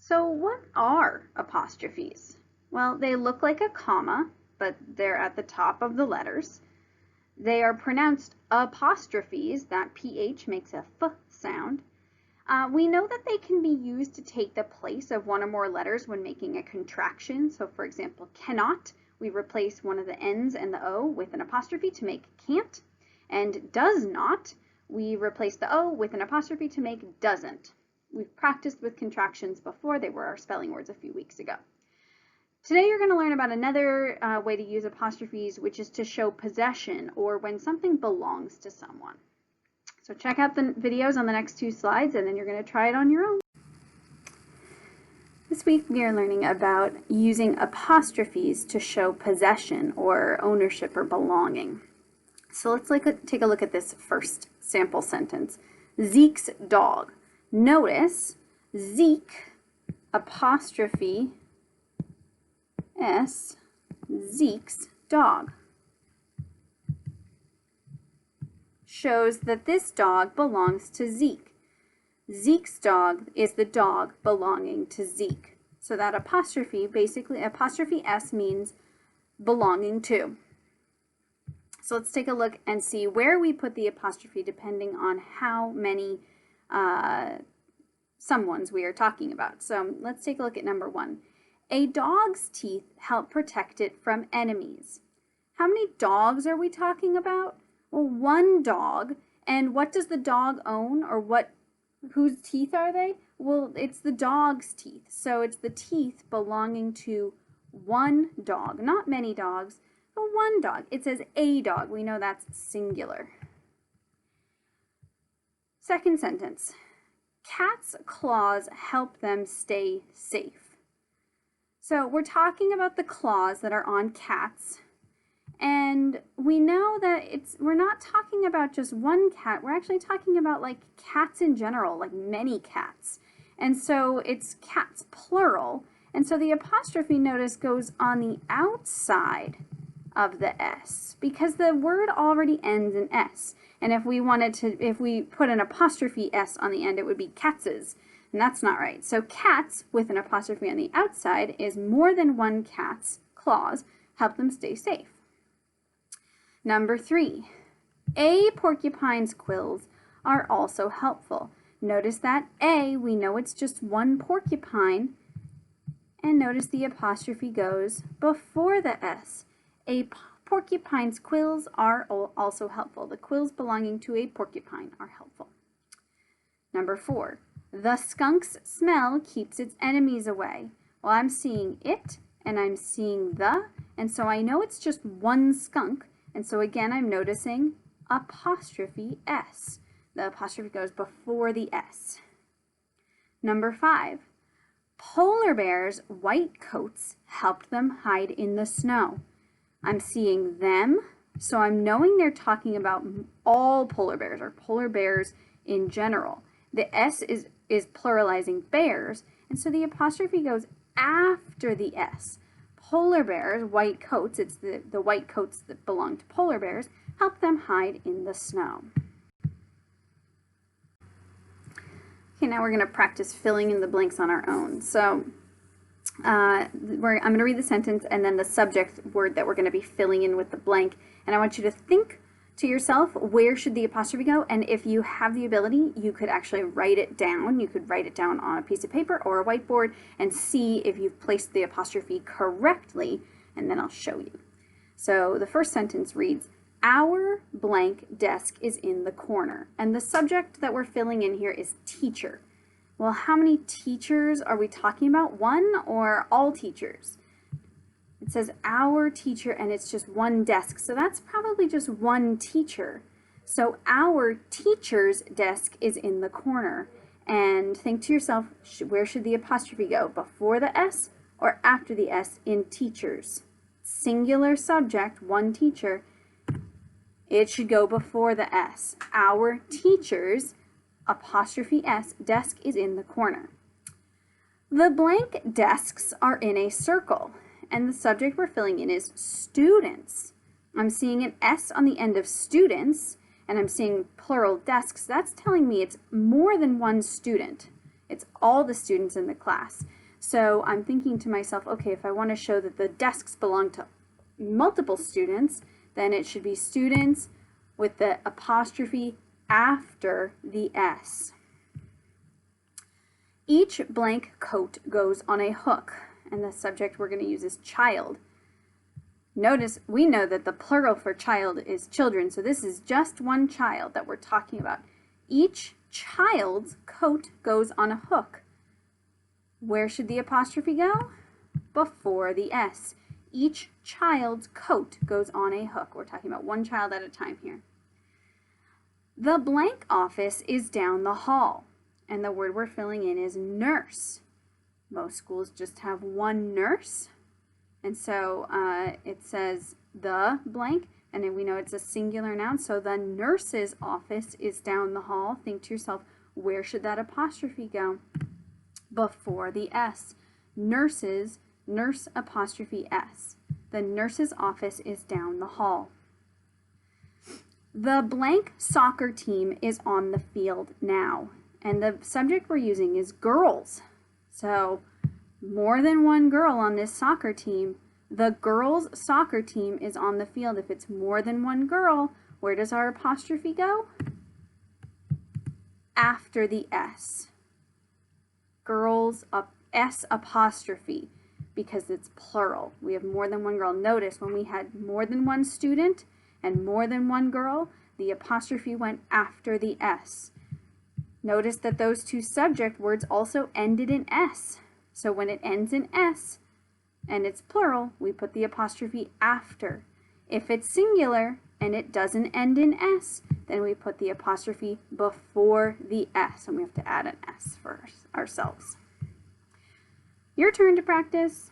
So what are apostrophes? Well, they look like a comma, but they're at the top of the letters. They are pronounced apostrophes. That PH makes a F sound. We know that they can be used to take the place of one or more letters when making a contraction. So for example, cannot, we replace one of the N's and the O with an apostrophe to make can't. And does not, we replace the O with an apostrophe to make doesn't. We've practiced with contractions before. They were our spelling words a few weeks ago. Today you're going to learn about another way to use apostrophes, which is to show possession or when something belongs to someone. So check out the videos on the next two slides and then you're going to try it on your own. This week we are learning about using apostrophes to show possession or ownership or belonging. So let's take a look at this first sample sentence. Zeke's dog. Notice Zeke, apostrophe S, Zeke's dog. Shows that this dog belongs to Zeke. Zeke's dog is the dog belonging to Zeke. So that apostrophe, basically apostrophe S means belonging to. So let's take a look and see where we put the apostrophe depending on how many someones we are talking about. So let's take a look at number 1. A dog's teeth help protect it from enemies. How many dogs are we talking about? Well, one dog. And what does the dog own, or whose teeth are they? Well, it's the dog's teeth. So it's the teeth belonging to one dog, not many dogs, but one dog. It says a dog. We know that's singular. Second sentence. Cats' claws help them stay safe. So we're talking about the claws that are on cats. And we know that we're not talking about just one cat. We're actually talking about like cats in general, like many cats. And so it's cats plural. And so the apostrophe, notice, goes on the outside of the S because the word already ends in S. And if we put an apostrophe S on the end, it would be cats's. And that's not right. So cats with an apostrophe on the outside is more than one cat's claws help them stay safe. Number 3, a porcupine's quills are also helpful. Notice that A, we know it's just one porcupine, and notice the apostrophe goes before the S. A porcupine's quills are also helpful. The quills belonging to a porcupine are helpful. Number 4, the skunk's smell keeps its enemies away. Well, I'm seeing it, and I'm seeing the, and so I know it's just one skunk. And so again, I'm noticing apostrophe S. The apostrophe goes before the S. Number 5, polar bears' white coats helped them hide in the snow. I'm seeing them, so I'm knowing they're talking about all polar bears or polar bears in general. The S is pluralizing bears, and so the apostrophe goes after the S. Polar bears, white coats, it's the white coats that belong to polar bears, help them hide in the snow. Okay, now we're going to practice filling in the blanks on our own. So I'm going to read the sentence and then the subject word that we're going to be filling in with the blank. And I want you to think to yourself, where should the apostrophe go? And if you have the ability, you could actually write it down. You could write it down on a piece of paper or a whiteboard and see if you've placed the apostrophe correctly, and then I'll show you. So the first sentence reads, our blank desk is in the corner. And the subject that we're filling in here is teacher. Well, how many teachers are we talking about? One or all teachers? It says our teacher, and it's just one desk. So that's probably just one teacher. So our teacher's desk is in the corner. And think to yourself, where should the apostrophe go? Before the S or after the S in teachers? Singular subject, one teacher. It should go before the S. Our teacher's, apostrophe S, desk is in the corner. The blank desks are in a circle. And the subject we're filling in is students. I'm seeing an S on the end of students, and I'm seeing plural desks. That's telling me it's more than one student. It's all the students in the class. So I'm thinking to myself, okay, if I want to show that the desks belong to multiple students, then it should be students with the apostrophe after the S. Each blank coat goes on a hook, and the subject we're going to use is child. Notice we know that the plural for child is children, so this is just one child that we're talking about. Each child's coat goes on a hook. Where should the apostrophe go? Before the S. Each child's coat goes on a hook. We're talking about one child at a time here. The blank office is down the hall, and the word we're filling in is nurse. Most schools just have one nurse, and so it says the blank, and then we know it's a singular noun, so the nurse's office is down the hall. Think to yourself, where should that apostrophe go? Before the S. Nurses, nurse apostrophe S. The nurse's office is down the hall. The blank soccer team is on the field now, and the subject we're using is girls. So more than one girl on this soccer team. The girls' soccer team is on the field. If it's more than one girl, where does our apostrophe go? After the S. Girls, S apostrophe, because it's plural. We have more than one girl. Notice when we had more than one student and more than one girl, the apostrophe went after the S. Notice that those two subject words also ended in S. So when it ends in S and it's plural, we put the apostrophe after. If it's singular and it doesn't end in S, then we put the apostrophe before the S, and we have to add an S for ourselves. Your turn to practice.